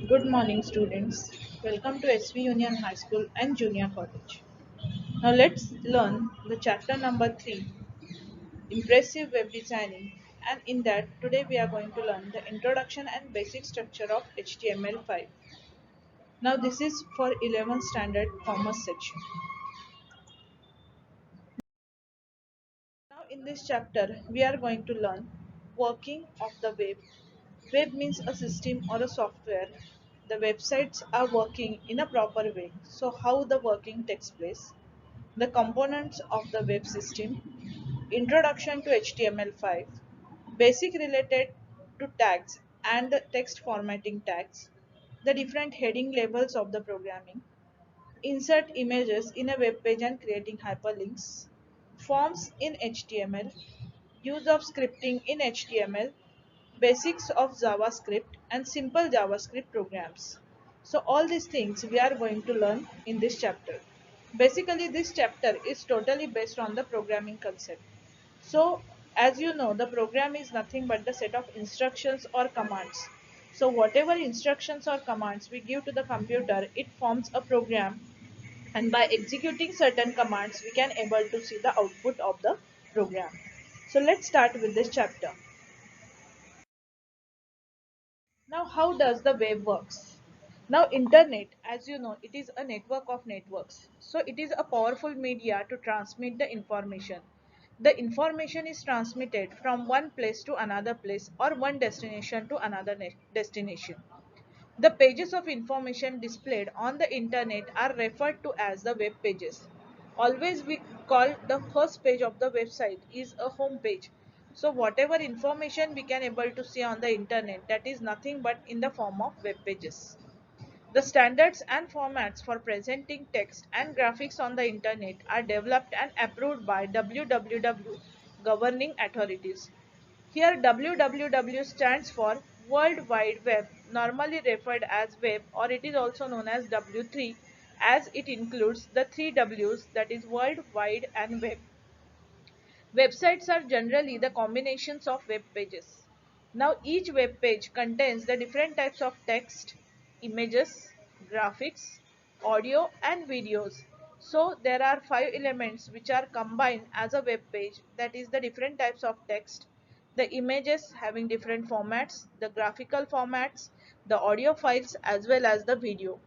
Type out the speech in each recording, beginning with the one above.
Good morning, students. Welcome to SV Union High School and Junior College. Now, let's learn the chapter number 3, Impressive Web Designing. And in that, today we are going to learn the introduction and basic structure of HTML5. Now, this is for 11th standard commerce section. Now, in this chapter, we are going to learn working of the web. Web means a system or a software. The websites are working in a proper way. So, how the working takes place, the components of the web system, introduction to HTML5, basic related to tags and text formatting tags, the different heading levels of the programming, insert images in a web page and creating hyperlinks, forms in HTML, use of scripting in HTML, basics of JavaScript and simple JavaScript programs. So all these things we are going to learn in this chapter. Basically this chapter is totally based on the programming concept. So as you know, the program is nothing but the set of instructions or commands. So whatever instructions or commands we give to the computer, it forms a program, and by executing certain commands we can able to see the output of the program. So let's start with this chapter. Now, how does the web works? Now, internet, as you know, it is a network of networks. So, it is a powerful media to transmit the information. The information is transmitted from one place to another place or one destination to another destination. The pages of information displayed on the internet are referred to as the web pages. Always we call the first page of the website is a home page. So whatever information we can able to see on the internet, that is nothing but in the form of web pages. The standards and formats for presenting text and graphics on the internet are developed and approved by WWW governing authorities. Here WWW stands for World Wide Web, normally referred as Web, or it is also known as W3, as it includes the three W's, that is World Wide and Web. Websites are generally the combinations of web pages. Now each web page contains the different types of text, images, graphics, audio and videos. So there are five elements which are combined as a web page, that is the different types of text, the images having different formats, the graphical formats, the audio files as well as the video.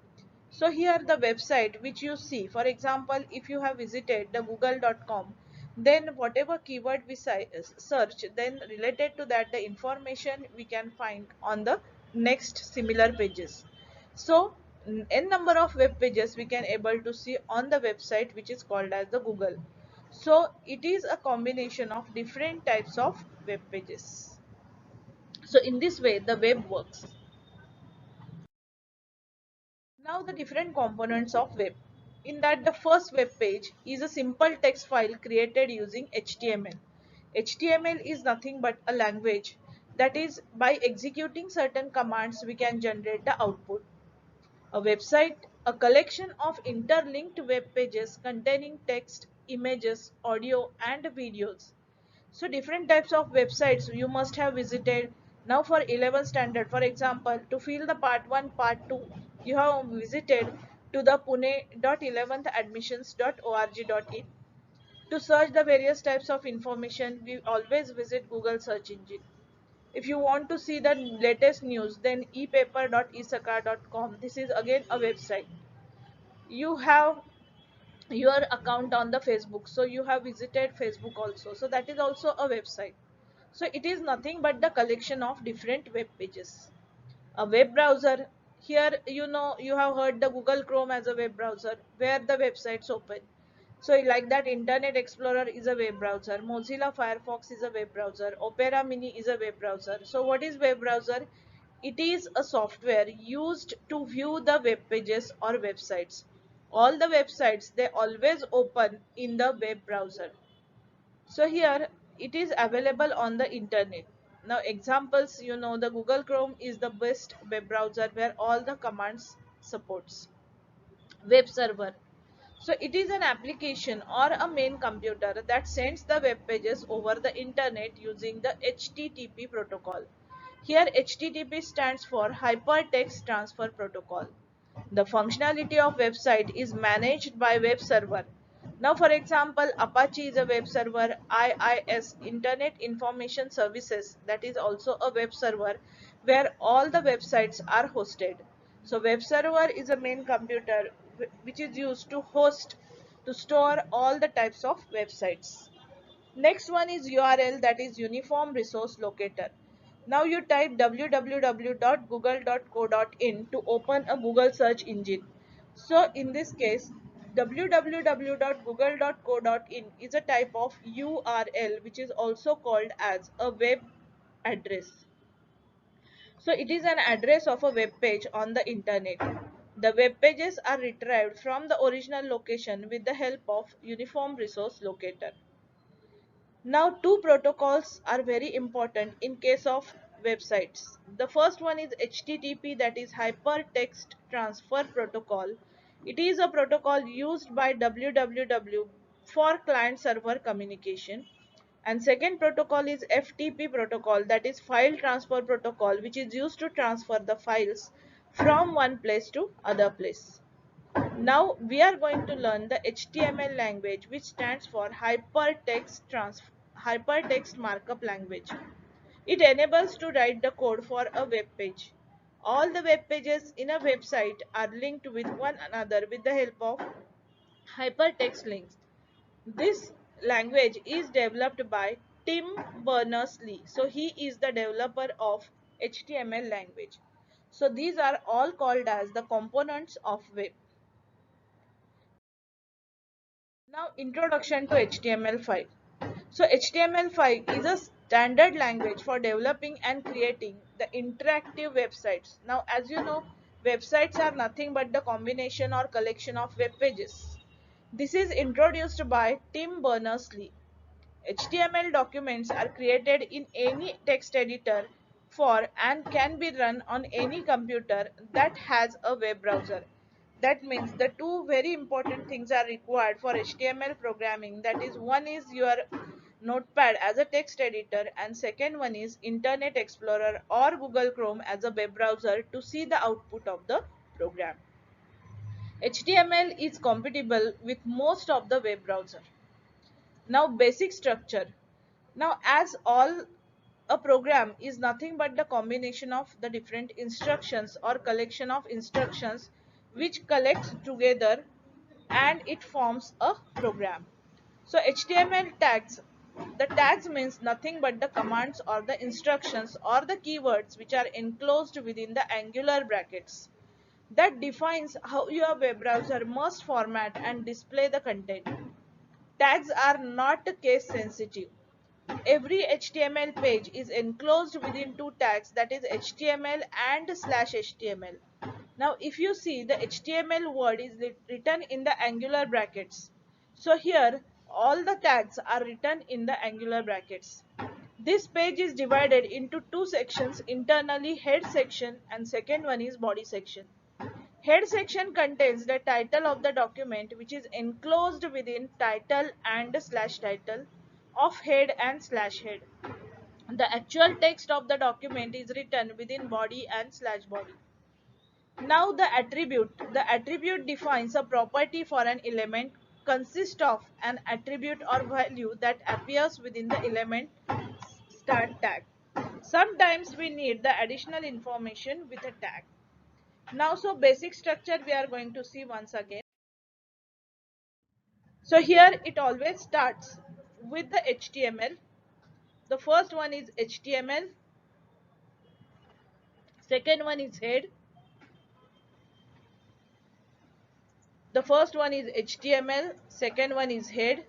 So here the website which you see, for example, if you have visited the google.com, then whatever keyword we search, then related to that the information we can find on the next similar pages. So n number of web pages we can able to see on the website which is called as the Google. So it is a combination of different types of web pages. So in this way the web works. Now the different components of web. In that the first web page is a simple text file created using HTML. HTML is nothing but a language, that is by executing certain commands we can generate the output. A website, a collection of interlinked web pages containing text, images, audio and videos. So different types of websites you must have visited. Now for 11th standard, for example, to fill the part 1, part 2, you have visited to the pune.11thadmissions.org.in. To search the various types of information, we always visit Google search engine. If you want to see the latest news, then epaper.isakar.com. This is again a website. You have your account on the Facebook, so you have visited Facebook also. So that is also a website. So it is nothing but the collection of different web pages. A web browser, here you know you have heard the Google Chrome as a web browser where the websites open. So like that Internet Explorer is a web browser, Mozilla Firefox is a web browser, Opera Mini is a web browser. So what is web browser? It is a software used to view the web pages or websites. All the websites they always open in the web browser. So here it is available on the internet. Now examples, you know, the Google Chrome is the best web browser where all the commands supports. Web server, so it is an application or a main computer that sends the web pages over the internet using the HTTP protocol. Here HTTP stands for Hypertext Transfer Protocol. The functionality of website is managed by web server. Now for example, Apache is a web server, IIS Internet Information Services, that is also a web server where all the websites are hosted. So web server is a main computer which is used to host, to store all the types of websites. Next one is URL, that is Uniform Resource Locator. Now you type www.google.co.in to open a Google search engine. So in this case, www.google.co.in is a type of URL which is also called as a web address. So it is an address of a web page on the internet. The web pages are retrieved from the original location with the help of Uniform Resource Locator. Now, two protocols are very important in case of websites. The first one is HTTP, that is Hypertext Transfer Protocol. It is a protocol used by www for client server communication. And second protocol is FTP protocol, that is File Transfer Protocol, which is used to transfer the files from one place to other place. Now we are going to learn the HTML language, which stands for Hypertext Markup Language. It enables to write the code for a web page. All the web pages in a website are linked with one another with the help of hypertext links. This language is developed by Tim Berners-Lee. So he is the developer of HTML language. So these are all called as the components of web. Now introduction to HTML5. So HTML5 is a standard language for developing and creating the interactive websites. Now as you know, websites are nothing but the combination or collection of web pages. This is introduced by Tim Berners-Lee. HTML documents are created in any text editor for and can be run on any computer that has a web browser. That means the two very important things are required for HTML programming. That is, one is your Notepad as a text editor, and second one is Internet Explorer or Google Chrome as a web browser to see the output of the program. HTML is compatible with most of the web browser. Now basic structure. Now as all a program is nothing but the combination of the different instructions or collection of instructions which collects together and it forms a program. So HTML tags, the tags means nothing but the commands or the instructions or the keywords which are enclosed within the angular brackets that defines how your web browser must format and display the content. Tags are not case sensitive. Every HTML page is enclosed within two tags, that is HTML and /HTML. Now if you see, the HTML word is written in the angular brackets. So here all the tags are written in the angular brackets. This page is divided into two sections, internally head section and second one is body section. Head section contains the title of the document which is enclosed within title and slash title of head and slash head. The actual text of the document is written within body and slash body. Now the attribute. The attribute defines a property for an element, consists of an attribute or value that appears within the element start tag. Sometimes we need the additional information with a tag. Now, so basic structure we are going to see once again. So here it always starts with the HTML. The first one is HTML, second one is head. The first one is HTML, second one is head.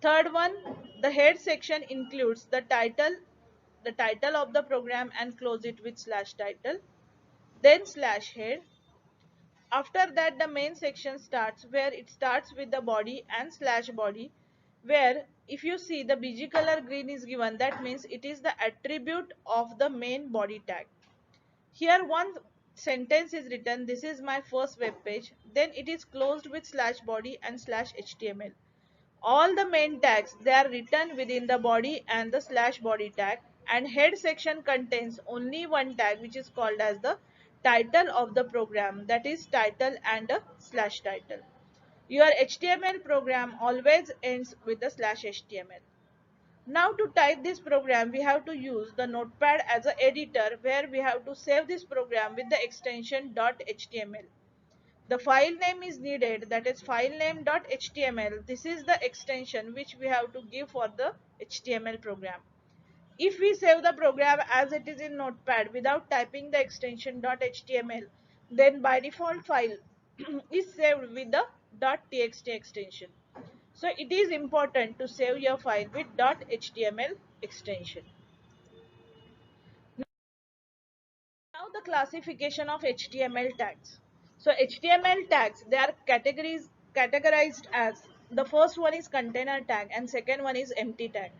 Third one, the head section includes the title of the program and close it with slash title, then slash head. After that, the main section starts, where it starts with the body and slash body, where if you see the BG color green is given, that means it is the attribute of the main body tag. Here one sentence is written, this is my first web page, then it is closed with slash body and slash HTML. All the main tags, they are written within the body and the slash body tag, and head section contains only one tag, which is called as the title of the program, that is title and a slash title. Your HTML program always ends with a slash HTML. Now to type this program, we have to use the notepad as an editor, where we have to save this program with the extension .html. The file name is needed, that is file name.html. This is the extension which we have to give for the HTML program. If we save the program as it is in notepad without typing the extension .html, then by default file is saved with the .txt extension. So it is important to save your file with .html extension. Now the classification of HTML tags. So HTML tags, they are categorized as, the first one is container tag and second one is empty tag.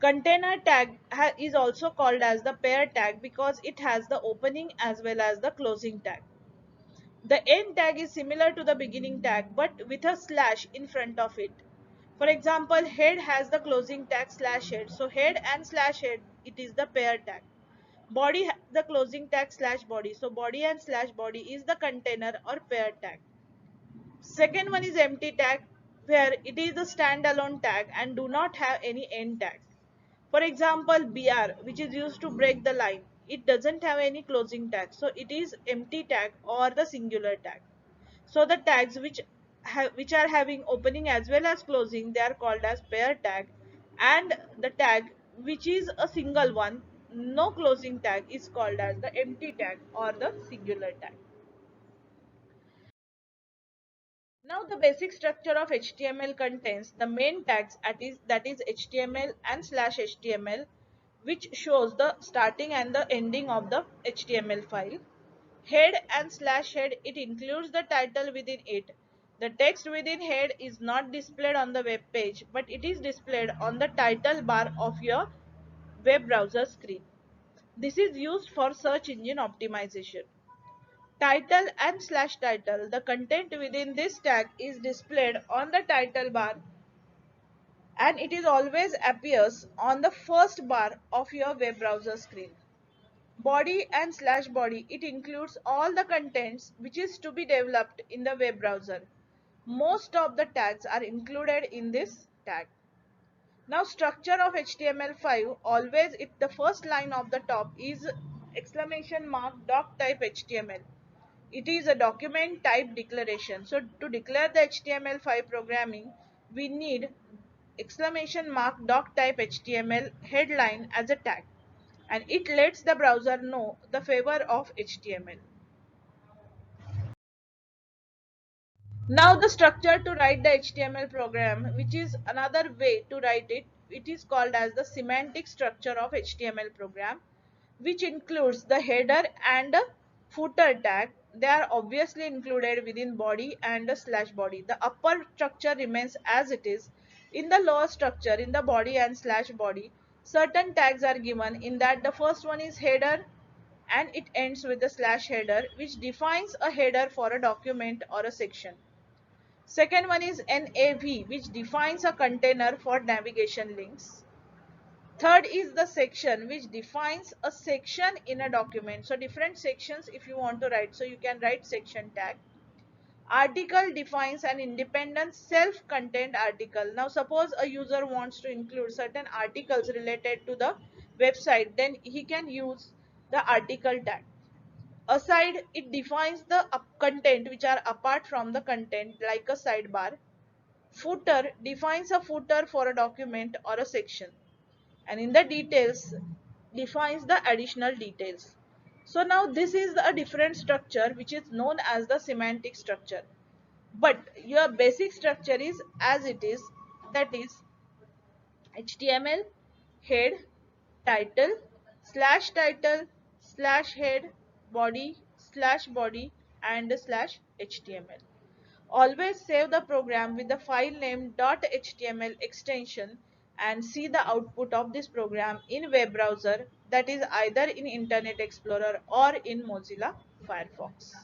Container tag is also called as the pair tag because it has the opening as well as the closing tag. The end tag is similar to the beginning tag but with a slash in front of it. For example, head has the closing tag slash head. So head and slash head, it is the pair tag. Body has the closing tag slash body. So body and slash body is the container or pair tag. Second one is empty tag, where it is a standalone tag and do not have any end tag. For example, BR, which is used to break the line, it doesn't have any closing tag. So it is empty tag or the singular tag. So the tags which are having opening as well as closing, they are called as pair tag, and the tag which is a single one, no closing tag, is called as the empty tag or the singular tag. Now the basic structure of HTML contains the main tags, that is HTML and slash HTML, which shows the starting and the ending of the HTML file. Head and slash head, it includes the title within it. The text within head is not displayed on the web page, but it is displayed on the title bar of your web browser screen. This is used for search engine optimization. Title and slash title, the content within this tag is displayed on the title bar and it is always appears on the first bar of your web browser screen. Body and slash body, it includes all the contents which is to be developed in the web browser. Most of the tags are included in this tag. Now structure of HTML5, always if the first line of the top is exclamation mark doc type HTML. It is a document type declaration. So to declare the HTML5 programming, we need exclamation mark doc type HTML headline as a tag, and it lets the browser know the favor of HTML. Now the structure to write the HTML program, which is another way to write it, it is called as the semantic structure of HTML program, which includes the header and a footer tag. They are obviously included within body and a slash body. The upper structure remains as it is. In the lower structure, in the body and slash body, certain tags are given, in that the first one is header and it ends with the slash header, which defines a header for a document or a section. Second one is NAV, which defines a container for navigation links. Third is the section, which defines a section in a document. So different sections if you want to write, so you can write section tag. Article defines an independent self-contained article. Now suppose a user wants to include certain articles related to the website, then he can use the article tag. Aside, it defines the content which are apart from the content, like a sidebar. Footer defines a footer for a document or a section, and in the details defines the additional details. So now this is a different structure which is known as the semantic structure, but your basic structure is as it is, that is HTML, head, title slash head, body and slash HTML. Always save the program with the file name .html extension and see the output of this program in web browser, that is either in Internet Explorer or in Mozilla Firefox.